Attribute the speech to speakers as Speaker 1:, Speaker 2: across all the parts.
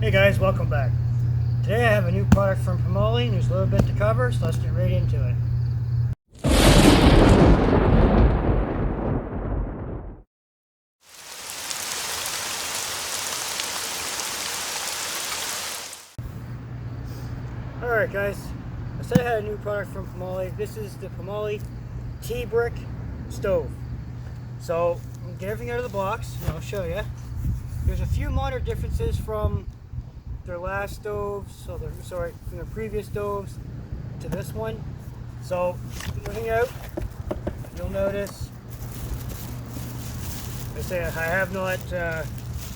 Speaker 1: Hey guys, welcome back. Today I have a new product from Pomoly, and there's a little bit to cover, so let's get right into it. Alright guys, I said I had a new product from Pomoly. This is the Pomoly T-Brick Stove. So, I'm going to get everything out of the box, and I'll show you. There's a few minor differences from their last stoves, from their previous stoves to this one. So, looking out, you'll notice, I have not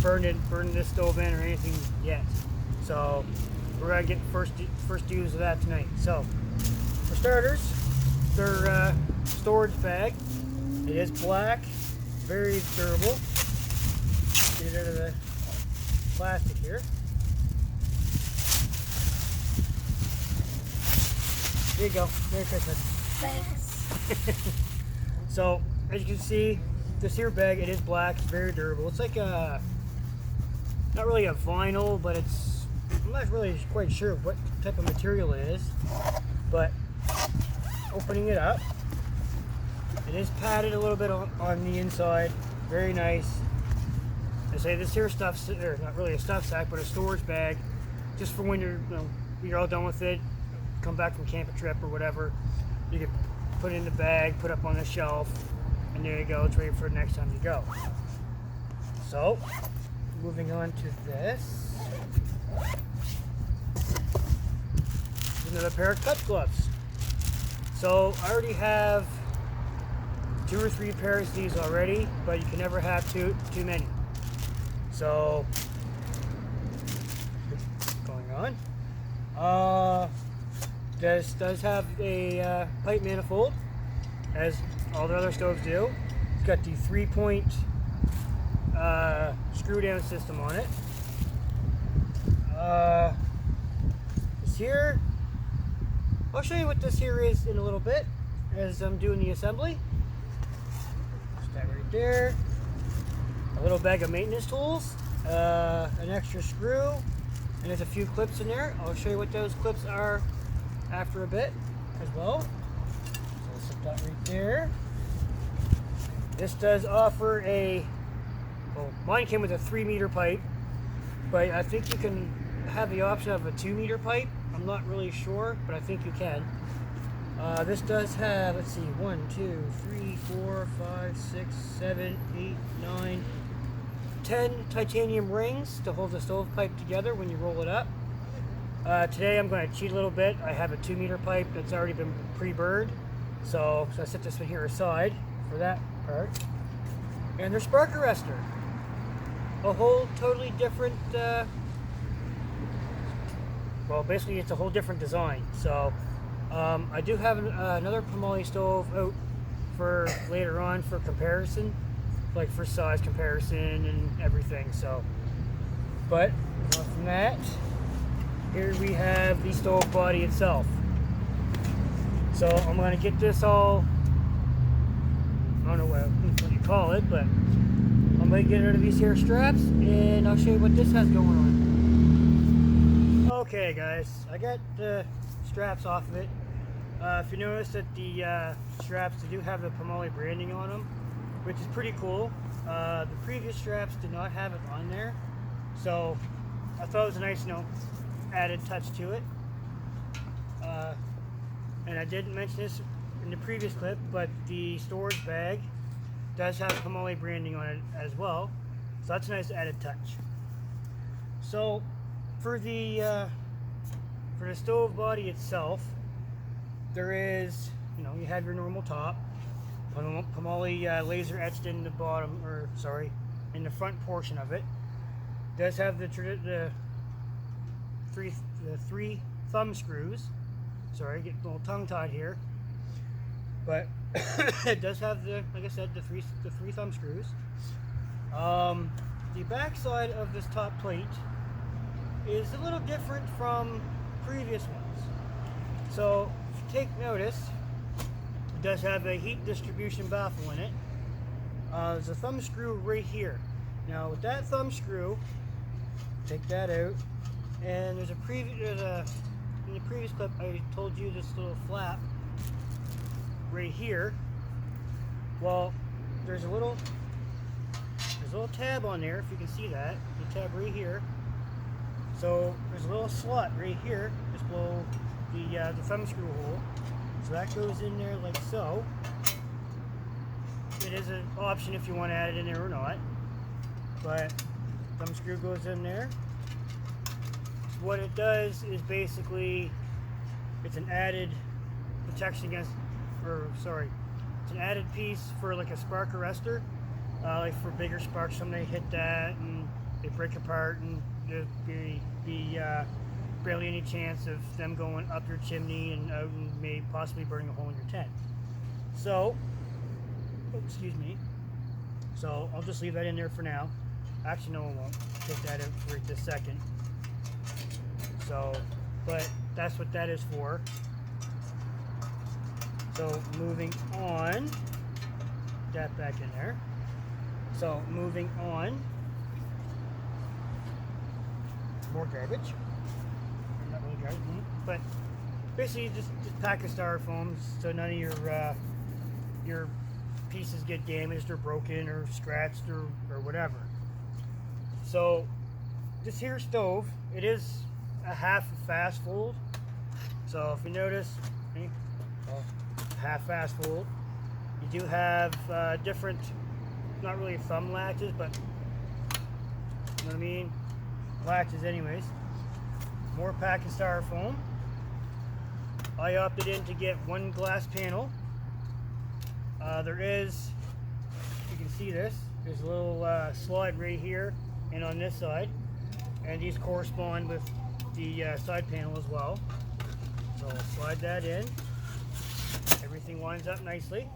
Speaker 1: burned this stove in or anything yet. So, we're gonna get first use of that tonight. So, for starters, their storage bag. It is black, very durable. Get it out of the plastic here. There you go. Merry Christmas.
Speaker 2: Thanks.
Speaker 1: So, as you can see, this here bag, it is black, it's very durable. It's like a, not really a vinyl, but it's, I'm not really quite sure what type of material it is. But, opening it up, it is padded a little bit on the inside. Very nice. I say this here stuff's, or not really a stuff sack, but a storage bag, just for when you're all done with it, come back from camp trip or whatever, you can put it in the bag, put it up on the shelf, and there you go, it's ready for the next time you go. So, moving on to this. Another pair of cut gloves. So, I already have 2 or 3 pairs of these already, but you can never have too many. So, going on. This does have a pipe manifold, as all the other stoves do. It's got the 3-point screw down system on it. This here, I'll show you what this here is in a little bit as I'm doing the assembly. Just that right there. A little bag of maintenance tools, an extra screw, and there's a few clips in there. I'll show you what those clips are after a bit as well. So we'll set that right there. This does offer well, mine came with a 3-meter pipe, but I think you can have the option of a 2-meter pipe. I'm not really sure, but I think you can. This does have, let's see, 1, 2, 3, 4, 5, 6, 7, 8, 9, 10 titanium rings to hold the stovepipe together when you roll it up. Today I'm going to cheat a little bit. I have a 2-meter pipe that's already been pre-burned, so I set this one here aside for that part. And their spark arrestor, a whole totally different, well, basically it's a whole different design. So I do have another Pomoly stove out for later on for comparison, like for size comparison and everything. So, but off from that, here we have the stove body itself. So I'm going to get this all, I don't know what you call it, but I'm going to get rid of these here straps, and I'll show you what this has going on. Okay guys, I got the straps off of it. If you notice that the straps, they do have the Pomoly branding on them, which is pretty cool. The previous straps did not have it on there, so I thought it was a nice, added touch to it. And I didn't mention this in the previous clip, but the storage bag does have Pomoly branding on it as well, so that's a nice added touch. So for the stove body itself, there is, you have your normal top, Pomoly laser etched in the bottom, or sorry, in the front portion of it. It does have the three thumb screws. Sorry, getting a little tongue-tied here, but it does have like I said, the three thumb screws. The back side of this top plate is a little different from previous ones. So if you take notice, it does have a heat distribution baffle in it. There's a thumb screw right here. Now with that thumb screw, take that out, And there's in the previous clip I told you this little flap right here. Well, there's a little tab on there, if you can see that. The tab right here. So there's a little slot right here, just below the thumb screw hole. So that goes in there like so. It is an option if you want to add it in there or not. But thumb screw goes in there. What it does is basically it's an added protection against, it's an added piece for like a spark arrestor, like for bigger sparks. Somebody hit that and they break apart, and there'd be barely any chance of them going up your chimney and out and may possibly burning a hole in your tent. So, excuse me. So I'll just leave that in there for now. Actually, no, I won't. Take that out for right this second. So, but that's what that is for. So moving on, that back in there. So moving on, more garbage. Not really garbage, but basically just pack of styrofoam so none of your pieces get damaged or broken or scratched or whatever. So this here stove, it is a half fast fold. So if you notice, half fast fold. You do have different, not really thumb latches, but you know what I mean? Latches anyways. More pack of styrofoam. I opted in to get one glass panel. There is, you can see this, there's a little slide right here and on this side, and these correspond with the side panel as well. So I'll slide that in. Everything lines up nicely.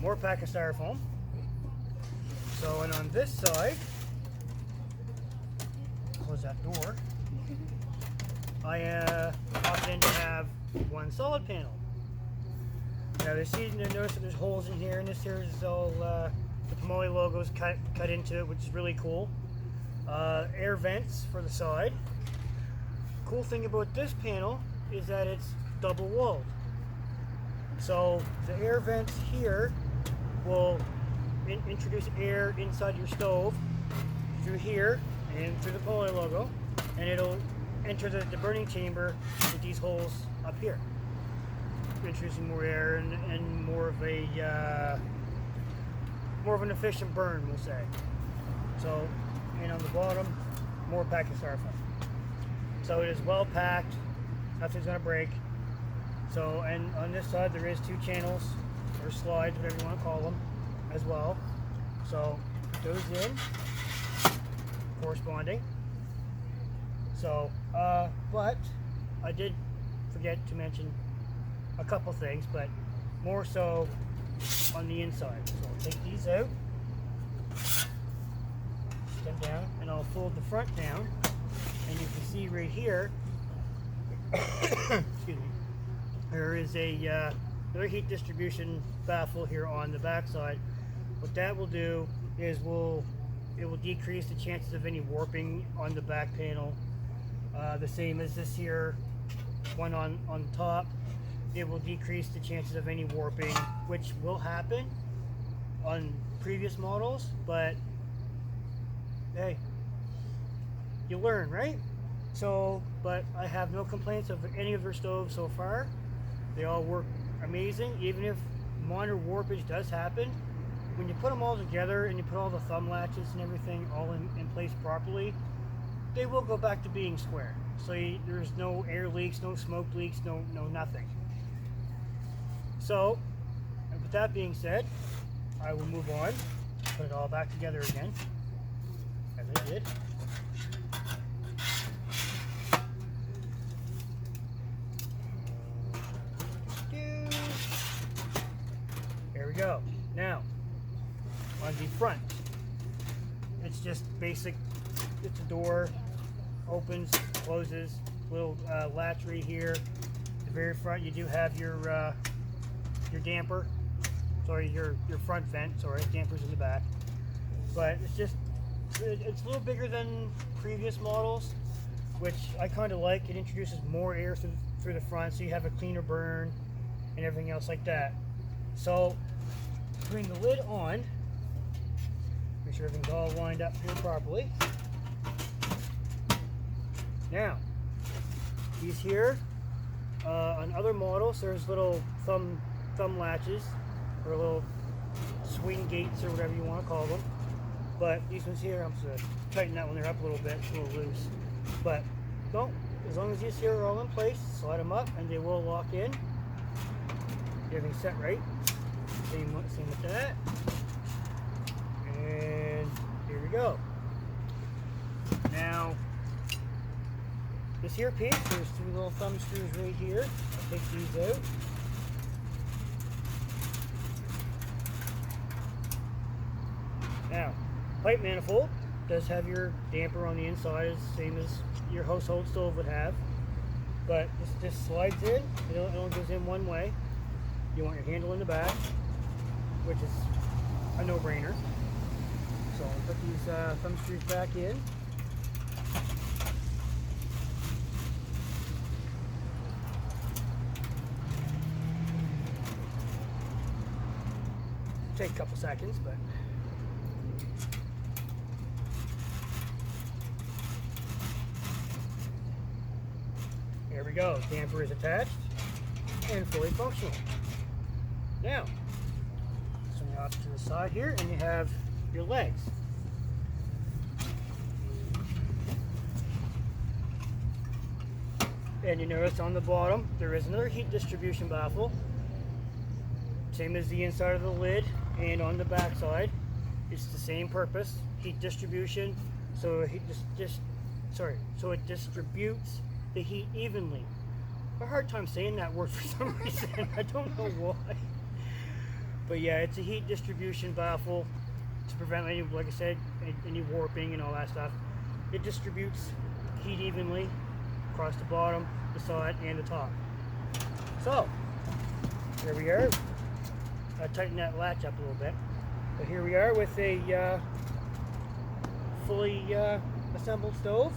Speaker 1: More pack of styrofoam. So, and on this side, close that door, I opted in to have one solid panel. Now notice that there's holes in here, and this here is all the Pomoly logos cut into it, which is really cool. Air vents for the side. Cool thing about this panel is that it's double walled. So the air vents here will introduce air inside your stove through here and through the Pomoly logo, and it'll enter the burning chamber with these holes up here, introducing more air and more of an efficient burn, we'll say. So, and on the bottom, more pack of styrofoam. So it is well packed, nothing's gonna break. So, and on this side there is two channels, or slides, whatever you want to call them, as well. So, put those in, corresponding. So, but I did forget to mention a couple things, but more so on the inside. So I'll take these out, step down, and I'll fold the front down, and you can see right here, excuse me, there is a another heat distribution baffle here on the back side. What that will do is it will decrease the chances of any warping on the back panel. The same as this here one on top. It will decrease the chances of any warping, which will happen on previous models, but hey, you learn, right? So, but I have no complaints of any of their stoves so far. They all work amazing. Even if minor warpage does happen, when you put them all together and you put all the thumb latches and everything all in place properly, they will go back to being square. So there's no air leaks, no smoke leaks, no nothing. So, and with that being said, I will move on, put it all back together again, as I did. There we go. Now, on the front, it's just basic. It's a door, opens, closes, little latch right here. At the very front, you do have your damper. Sorry, your front vent. Sorry, damper's in the back. But it's a little bigger than previous models. which I kind of like. It introduces more air through the front, so you have a cleaner burn and everything else like that. So bring the lid on, make sure everything's all lined up here properly. Now, these here, on other models, there's little thumb latches, or little swing gates, or whatever you want to call them. But these ones here, I'm just going to tighten that one there up a little bit, it's a little loose. But no, as long as these here are all in place, slide them up and they will lock in. Everything's set right. Same with that. And here we go. Now, this here piece, there's 2 little thumb screws right here. I'll take these out. Now, pipe manifold does have your damper on the inside, as same as your household stove would have. But this just slides in, it only goes in one way. You want your handle in the back, which is a no-brainer. So I'll put these thumb screws back in. Take a couple seconds, but there we go. Damper is attached and fully functional. Now, swing it off to the side here, and you have your legs. And you notice on the bottom there is another heat distribution baffle, same as the inside of the lid, and on the back side it's the same purpose, heat distribution. So it so it distributes the heat evenly. I have a hard time saying that word for some reason. I don't know why. But yeah, it's a heat distribution baffle to prevent any, like I said, any warping and all that stuff. It distributes heat evenly across the bottom, the side, and the top. So, here we are. I tighten that latch up a little bit. But here we are with a fully assembled stove.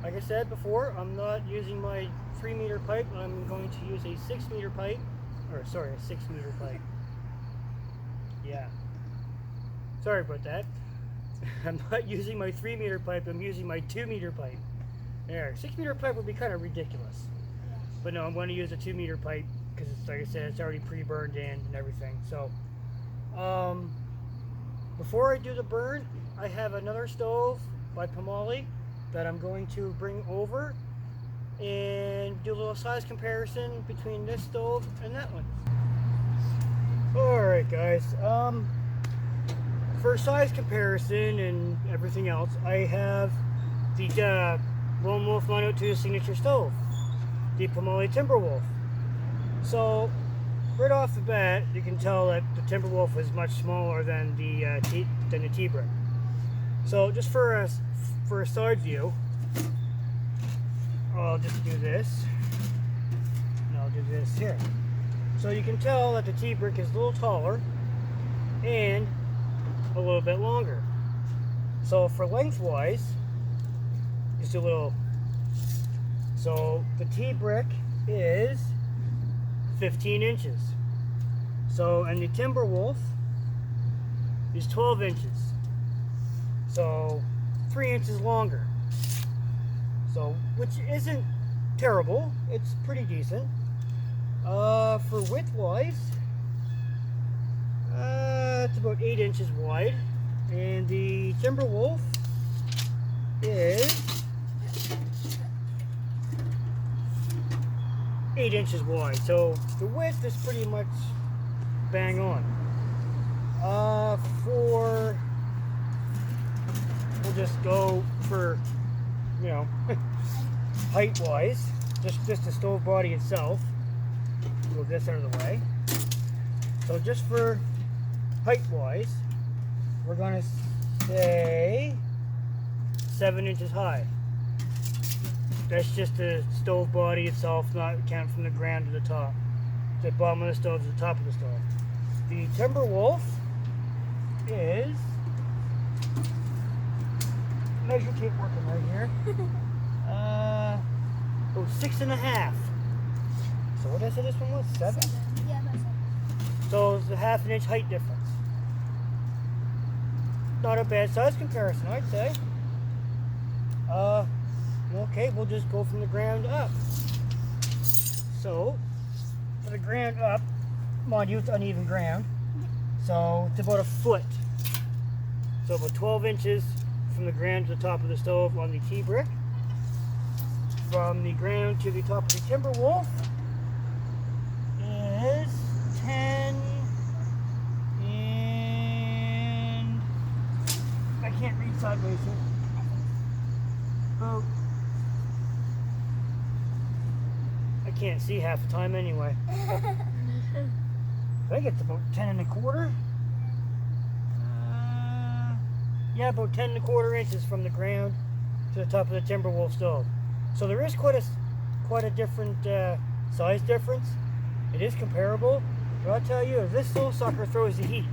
Speaker 1: Like I said before, I'm not using my 3-meter pipe. I'm going to use a 6-meter pipe. Or sorry, a 6-meter pipe. Yeah. Sorry about that. I'm not using my 3-meter pipe, I'm using my 2-meter pipe. There, 6-meter pipe would be kind of ridiculous. But no, I'm going to use a 2-meter pipe because, like I said, it's already pre-burned in and everything. So, before I do the burn, I have another stove by Pomoly that I'm going to bring over and do a little size comparison between this stove and that one. Alright guys, for size comparison and everything else, I have the Lone Wolf 902 signature stove, the Pomoly Timberwolf. So right off the bat, you can tell that the Timberwolf is much smaller than the T-Brick. So just for a side view, I'll just do this, and I'll do this here. So you can tell that the T-Brick is a little taller and a little bit longer. So for lengthwise, just a little. So the T-Brick is 15 inches. So, and the Timberwolf is 12 inches. So 3 inches longer. So, which isn't terrible, it's pretty decent. For width-wise, it's about 8 inches wide, and the Timberwolf is 8 inches wide. So the width is pretty much bang on. We'll just go for, you know, height-wise, just the stove body itself. Move this out of the way. So just for height-wise, we're going to say 7 inches high. That's just the stove body itself, not counting from the ground to the top. The bottom of the stove to the top of the stove. The Timberwolf is measure tape working right here. 6.5. So what did I say this one was? 7?
Speaker 2: Yeah, that's it.
Speaker 1: So it's a ½ inch height difference. Not a bad size comparison, I'd say. Okay, we'll just go from the ground up. So, for the ground up, mind you, it's uneven ground. So it's about a foot. So about 12 inches from the ground to the top of the stove on the T-brick. From the ground to the top of the timber wolf is 10 and I can't read sideways here. Oh, I can't see half the time anyway. I think it's about 10 1/4. Yeah, about 10 1/4 inches from the ground to the top of the timber wolf stove. So there is quite a different size difference. It is comparable, but I'll tell you, this little sucker throws the heat.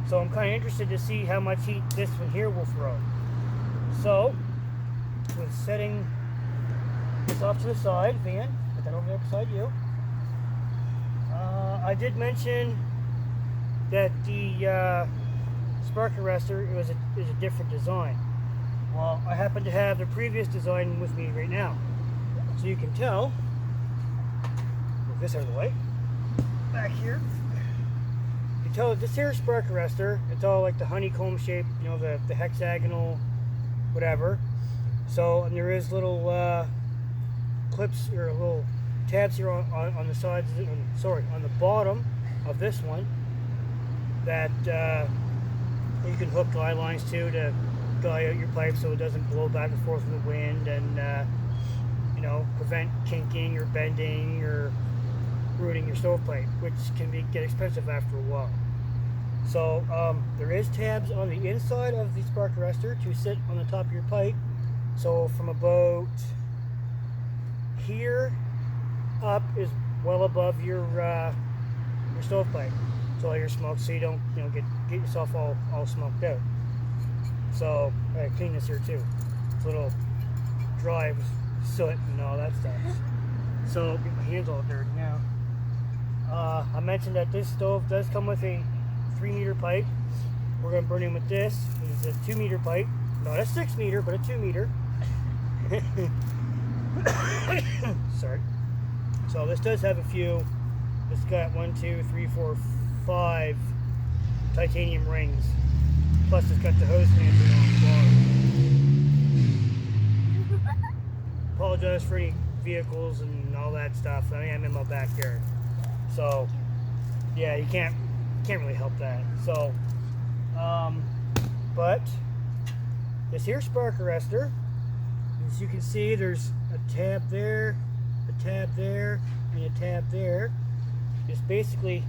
Speaker 1: So I'm kind of interested to see how much heat this one here will throw. So, with setting this off to the side, Van, put that over there beside you. I did mention that the spark arrestor is a different design. Well, I happen to have the previous design with me right now. So you can tell, move this out of the way, back here, you can tell that this here spark arrestor, it's all like the honeycomb shape, you know, the hexagonal, whatever. So, and there is little clips or little tabs here on the sides, on the bottom of this one that you can hook guy lines to guy out your pipe so it doesn't blow back and forth in the wind and you know, prevent kinking or bending or ruining your stovepipe, which can get expensive after a while. So there is tabs on the inside of the spark arrestor to sit on the top of your pipe. So from about here up is well above your stovepipe. So all your smoke, so you don't get yourself all smoked out. So I clean this here too. It's a little dry with soot and all that stuff. So get my hands all dirty now. I mentioned that this stove does come with a 3-meter pipe. We're going to burn in with this. It's a 2-meter pipe. Not a 6-meter, but a 2-meter. Sorry. So this does have a few. It's got 1, 2, 3, 4, 5 titanium rings. Plus it's got the hose management on the bottom. Apologize for any vehicles and all that stuff. I mean, I'm in my backyard. So yeah, you can't really help that. So but this here spark arrestor, as you can see, there's a tab there, a tab there, and a tab there. Just basically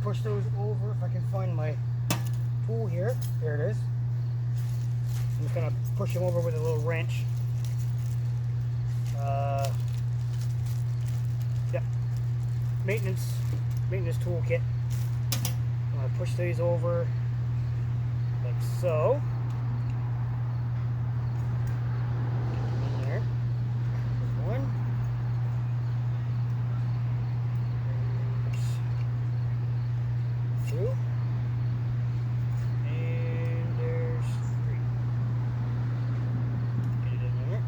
Speaker 1: push those over. If I can find my tool here, there it is. I'm just gonna push them over with a little wrench. Yep, maintenance toolkit. I'm gonna push these over like so. In there. There's one. There's 2. And there's 3. Get it in there.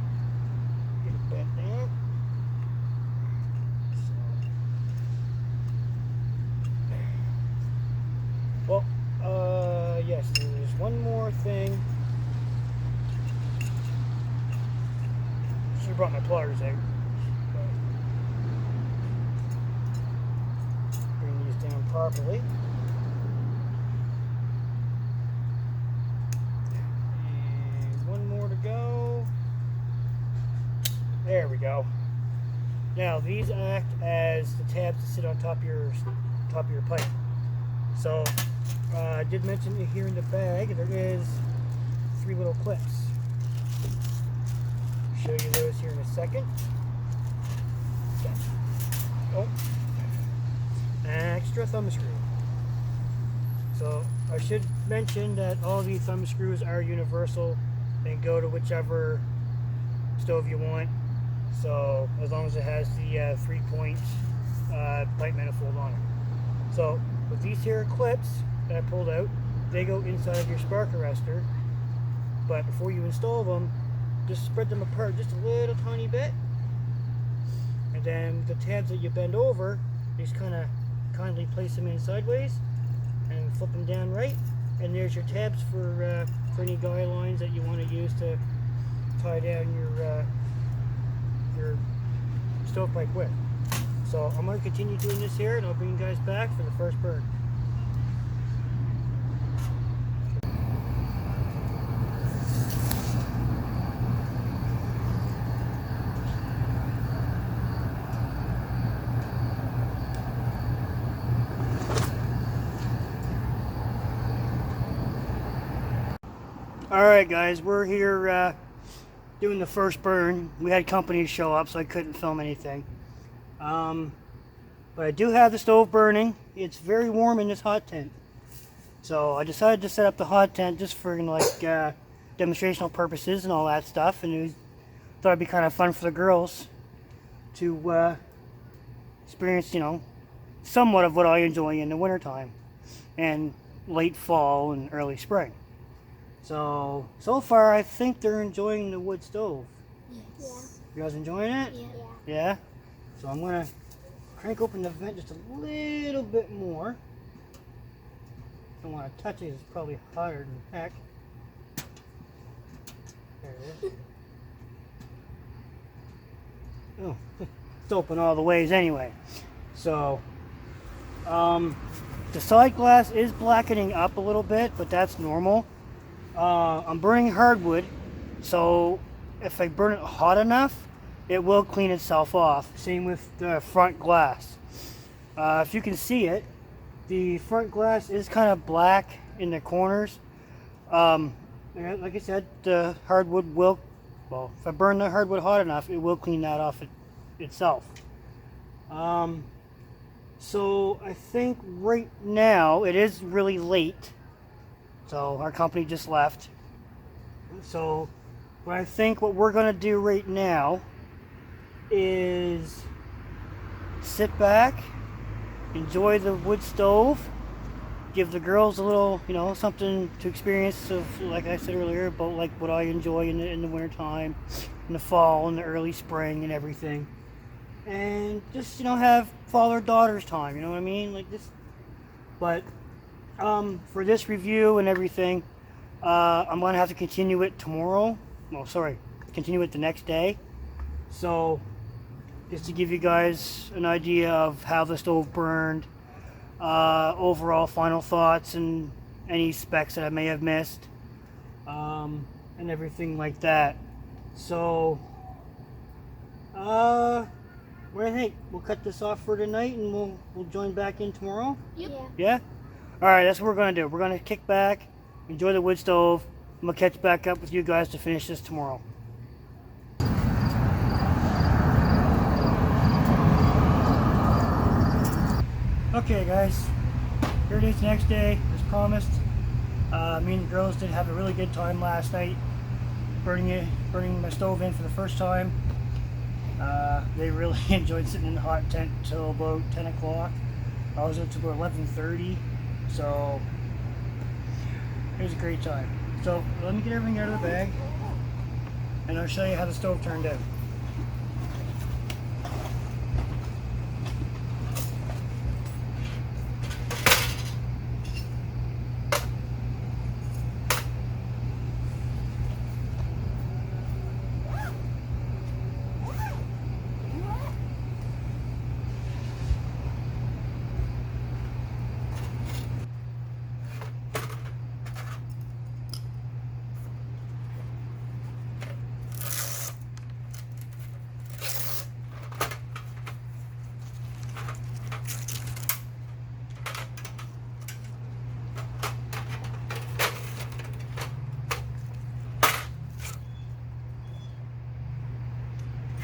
Speaker 1: Get it back down. Well, yes, there's one more thing. Should have brought my pliers out. Bring these down properly. And one more to go. There we go. Now these act as the tabs to sit on top of your pipe. So I did mention here in the bag there is 3 little clips. Show you those here in a second. Okay. Oh, extra thumb screw. So I should mention that all these thumb screws are universal and go to whichever stove you want. So as long as it has the 3-point pipe manifold on it. So with these here clips that I pulled out, they go inside of your spark arrestor. But before you install them, just spread them apart just a little tiny bit. And then the tabs that you bend over, just kind of kindly place them in sideways and flip them down right. And there's your tabs for any guy lines that you want to use to tie down your stovepipe with. So I'm going to continue doing this here, and I'll bring you guys back for the first burn. Alright guys, we're here doing the first burn. We had company show up, so I couldn't film anything. But I do have the stove burning. It's very warm in this hot tent. So I decided to set up the hot tent just for demonstrational purposes and all that stuff. And thought it'd be kind of fun for the girls to experience, somewhat of what I enjoy in the wintertime and late fall and early spring. So far I think they're enjoying the wood stove.
Speaker 2: Yes.
Speaker 1: You guys enjoying it?
Speaker 2: Yeah.
Speaker 1: Yeah? So I'm going to crank open the vent just a little bit more. Don't want to touch it, it's probably hotter than heck. There it is. Oh, it's open all the ways anyway. So, the side glass is blackening up a little bit, but that's normal. I'm burning hardwood, so if I burn it hot enough, it will clean itself off. Same with the front glass. If you can see it, the front glass is kind of black in the corners. Like I said, the hardwood will, if I burn the hardwood hot enough, it will clean that off itself. So I think right now, it is really late. So our company just left. So what I think what we're going to do right now is sit back, enjoy the wood stove, give the girls a little, something to experience of, like I said earlier, about like what I enjoy in the wintertime, in the fall, in the early spring and everything. And just, have father-daughter's time, you know what I mean? Like this. But for this review and everything, I'm going to have to continue it tomorrow. Continue it the next day. So, just to give you guys an idea of how the stove burned, overall final thoughts and any specs that I may have missed, and everything like that. So, what do you think? We'll cut this off for tonight and we'll join back in tomorrow?
Speaker 2: Yep.
Speaker 1: Yeah? Alright, that's what we're going to do. We're going to kick back, enjoy the wood stove. I'm going to catch back up with you guys to finish this tomorrow. Okay guys, here it is the next day, as promised. Me and the girls did have a really good time last night, burning my stove in for the first time. They really enjoyed sitting in the hot tent until about 10 o'clock. I was up to about 11:30. So it was a great time. So let me get everything out of the bag and I'll show you how the stove turned out.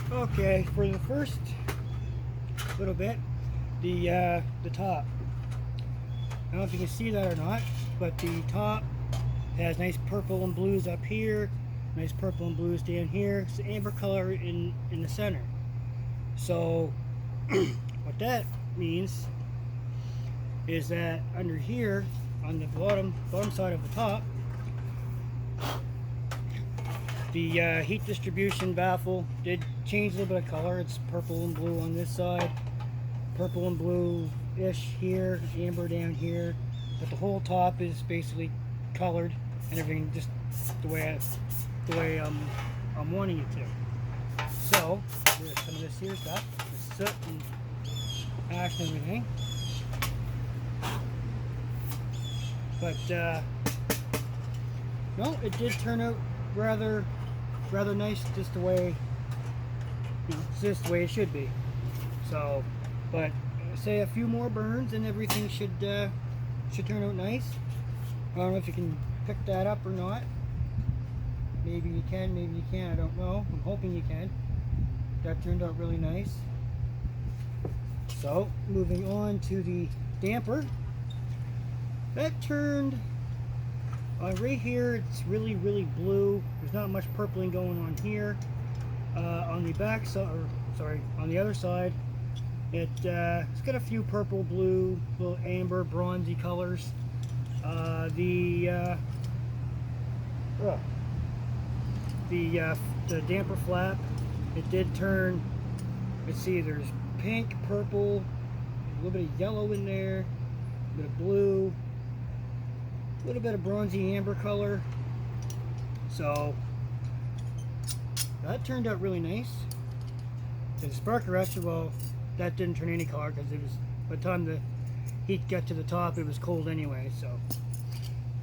Speaker 1: Okay, for the first little bit, the top. I don't know if you can see that or not, but the top has nice purple and blues up here, Nice purple and blues down here. It's the amber color in the center. So what that means is that under here on the bottom side of the top, the heat distribution baffle did change a little bit of color. It's purple and blue on this side, purple and blue-ish here, amber down here, but the whole top is basically colored and everything just the way I'm wanting it to. So there's some of this here stuff, the soot and ash and everything. But no, it did turn out rather nice, just the way, it's just the way it should be. So, but say a few more burns and everything should turn out nice. I don't know if you can pick that up or not. Maybe you can, maybe you can't. I don't know. I'm hoping you can. That turned out really nice. So, moving on to the damper. That turned right here. It's really blue. There's not much purpling going on here. On the back side, or sorry, on the other side, it's got a few purple, blue, little amber, bronzy colors. The damper flap, it did turn. Let's see, there's pink, purple, a little bit of yellow in there, a bit of blue, a little bit of bronzy amber color. So that turned out really nice. The spark arrestor, well, that didn't turn any color because it was, by the time the heat got to the top, it was cold anyway. So,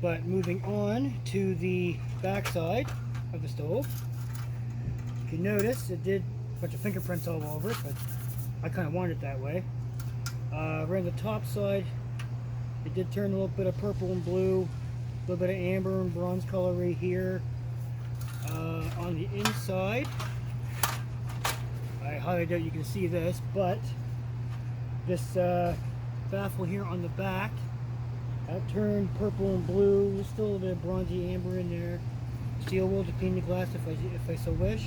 Speaker 1: but moving on to the back side of the stove, you can notice it did a bunch of fingerprints all over it, but I kind of wanted it that way. Right on the top side, it did turn a little bit of purple and blue, a little bit of amber and bronze color right here. On the inside, I highly doubt you can see this, but this baffle here on the back, that turned purple and blue. There's still a little bit of bronzy amber in there. Steel wool to clean the glass if I so wish.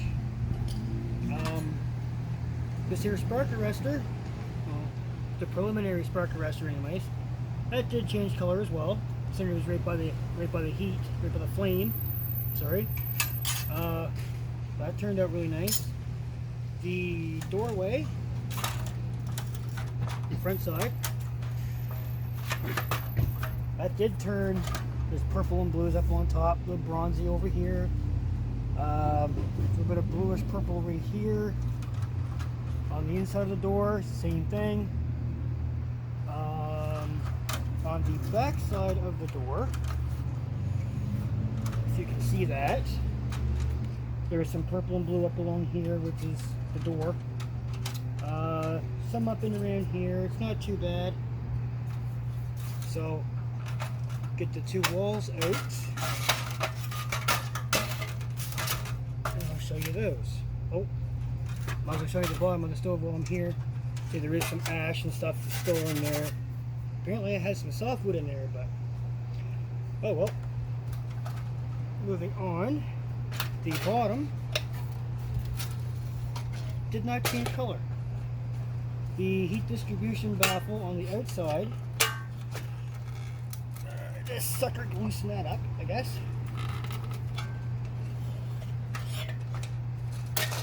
Speaker 1: This here spark arrestor, the preliminary spark arrestor anyways, that did change color as well. Considering it was right by the heat, right by the flame. Sorry. That turned out really nice. The doorway, the front side, that did turn. There's purple and blues up on top, a little bronzy over here, a little bit of bluish purple right here. On the inside of the door, same thing. On the back side of the door, if you can see that, there's some purple and blue up along here, which is the door. Some up and around here. It's not too bad. So, get the two walls out, and I'll show you those. Oh, might as well show you the bottom of the stove while I'm here. See, there is some ash and stuff still in there. Apparently it has some softwood in there, but oh well. Moving on, the bottom did not change color. The heat distribution baffle on the outside, this sucker can loosen that up, I guess.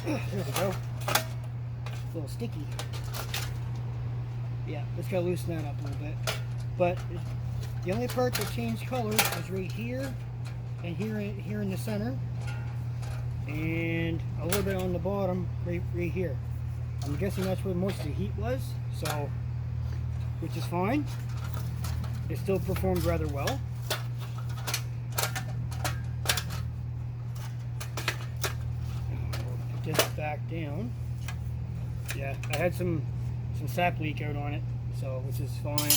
Speaker 1: There we go. A little sticky. Yeah, just gotta loosen that up a little bit. But the only part that changed colors was right here and here in the center, and a little bit on the bottom right here. I'm guessing that's where most of the heat was, so, which is fine. It still performed rather well. Put this back down. Yeah, I had some sap leak out on it, so, which is fine.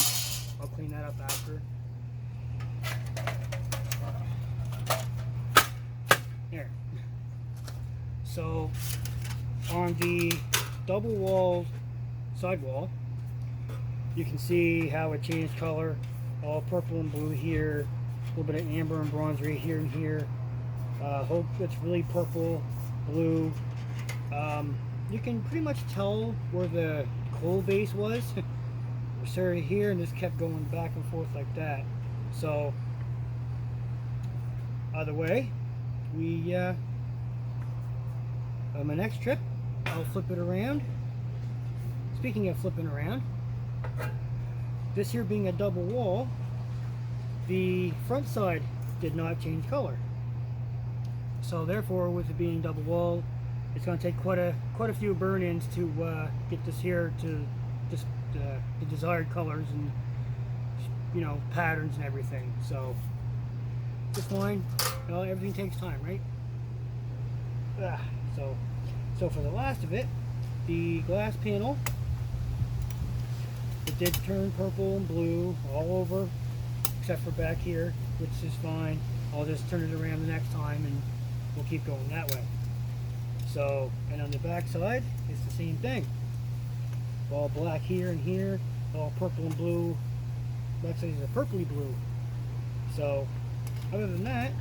Speaker 1: I'll clean that up after. There. So on the double wall sidewall, you can see how it changed color. All purple and blue here, a little bit of amber and bronze right here and here. Hope it's really purple, blue. You can pretty much tell where the coal base was. We started here and just kept going back and forth like that. So either way, we on my next trip I'll flip it around. Speaking of flipping around, this here being a double wall, the front side did not change color. So therefore, with it being double wall, it's going to take quite a few burn-ins to get this here to just the desired colors and, you know, patterns and everything. So just fine. Well, everything takes time, right? So for the last of it, the glass panel, it did turn purple and blue all over, except for back here, which is fine. I'll just turn it around the next time and we'll keep going that way. So, and on the back side, it's the same thing. All black here and here, all purple and blue. Actually, it's a purpley blue. So, other than that,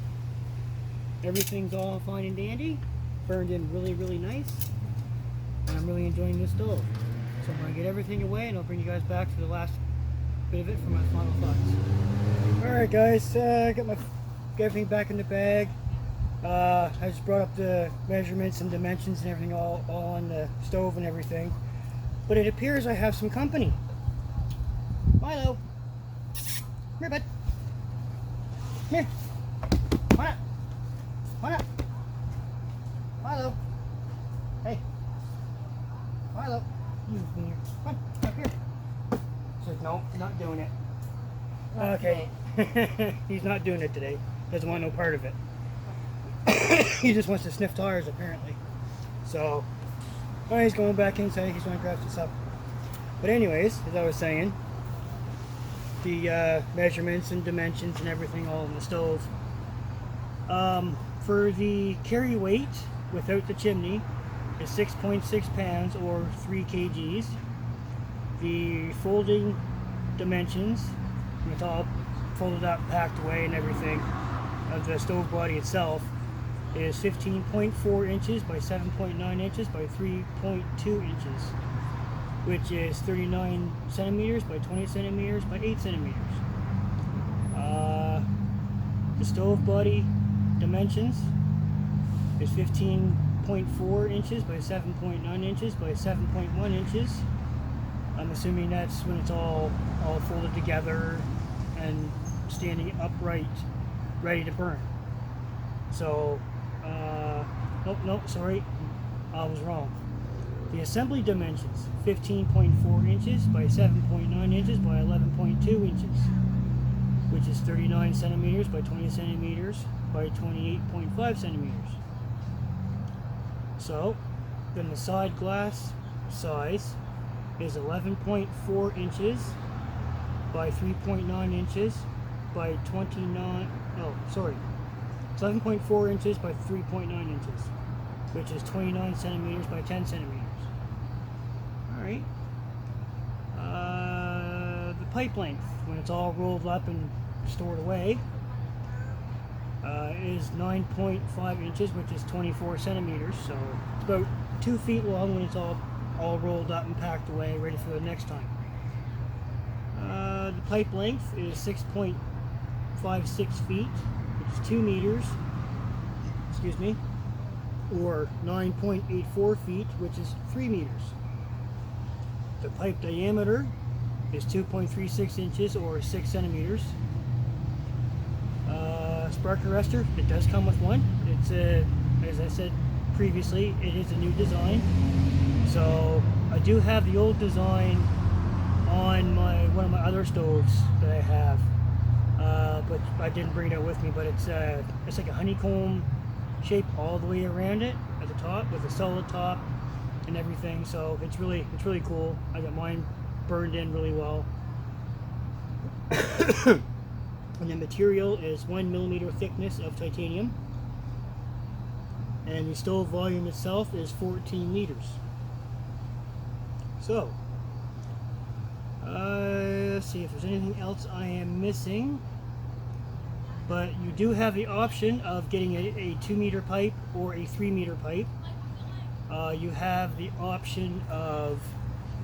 Speaker 1: everything's all fine and dandy. Burned in really, really nice. And I'm really enjoying this stove. So I'm going to get everything away and I'll bring you guys back to the last bit of it for my final thoughts. Alright guys, got everything back in the bag. I just brought up the measurements and dimensions and everything all on the stove and everything. But it appears I have some company. Milo! Come here, bud. Come here. Come on up. Come on up. Milo. Hey. Milo. You come here. Come on, up here. Says no, not doing it. Okay. He's not doing it today. Doesn't want no part of it. He just wants to sniff tires apparently. So, well, he's going back inside. He's going to grab some supper. But anyways, as I was saying, the measurements and dimensions and everything all in the stove. For the carry weight without the chimney is 6.6 pounds or 3 kgs. The folding dimensions, and it's all folded up, packed away and everything, of the stove body itself is 15.4 inches by 7.9 inches by 3.2 inches, which is 39 centimeters by 20 centimeters by 8 centimeters. The stove body dimensions is 15.4 inches by 7.9 inches by 7.1 inches. I'm assuming that's when it's all folded together and standing upright, ready to burn. So, nope, sorry, I was wrong. The assembly dimensions, 15.4 inches by 7.9 inches by 11.2 inches, which is 39 centimeters by 20 centimeters by 28.5 centimeters. So, then the side glass size is 11.4 inches by 3.9 inches by 29, it's 11.4 inches by 3.9 inches, which is 29 centimeters by 10 centimeters. Alright. The pipe length, when it's all rolled up and stored away, is 9.5 inches, which is 24 centimeters. So it's about 2 feet long when it's all rolled up and packed away, ready for the next time. The pipe length is 6.56 feet, which is 2 meters, or 9.84 feet, which is 3 meters. The pipe diameter is 2.36 inches or 6 centimeters. Spark arrestor, it does come with one. It's as I said previously, it is a new design. So I do have the old design on one of my other stoves that I have, but I didn't bring it out with me. But it's like a honeycomb shape all the way around it at the top with a solid top and everything. So it's really cool. I got mine burned in really well. And the material is 1 millimeter thickness of titanium, and the stove volume itself is 14 liters. So let's see if there's anything else I am missing. but you do have the option of getting a 2-meter pipe or a 3-meter pipe. You have the option of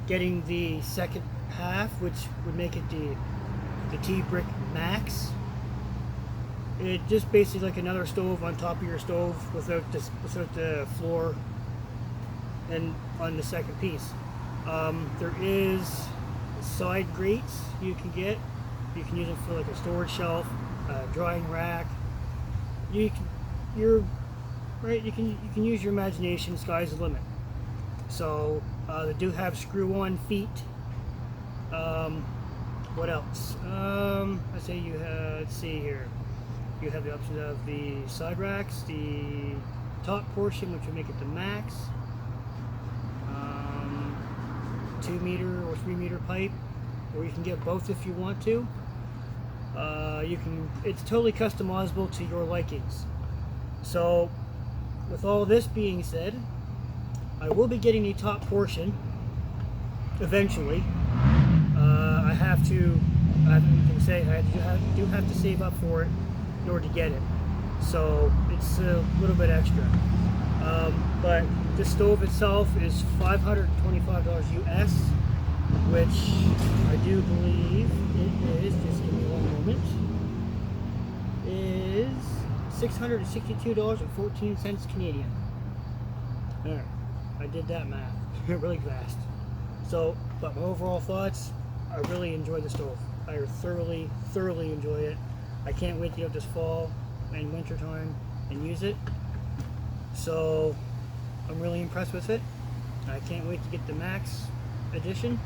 Speaker 1: getting the second half, which would make it the T-Brick Max. It's just basically like another stove on top of your stove without the floor and on the second piece. There is side grates you can get. You can use them for like a storage shelf, a drying rack. You can use your imagination. Sky's the limit. So they do have screw-on feet. What else? Let's say you have. Let's see here. You have the option of the side racks, the top portion, which would make it the max. 2-meter or 3-meter pipe, or you can get both if you want to. It's totally customizable to your likings. So, with all this being said, I will be getting the top portion eventually. I do have to save up for it in order to get it, so it's a little bit extra. But the stove itself is $525 US, which I do believe it is, just give me one moment, is $662.14 Canadian. Alright, I did that math really fast. So, but my overall thoughts, I really enjoy the stove. I thoroughly enjoy it. I can't wait to get this fall and winter time and use it. So I'm really impressed with it. I can't wait to get the Max edition.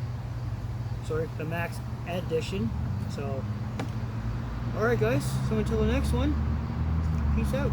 Speaker 1: Sorry, the Max edition. So, alright guys, so until the next one, peace out.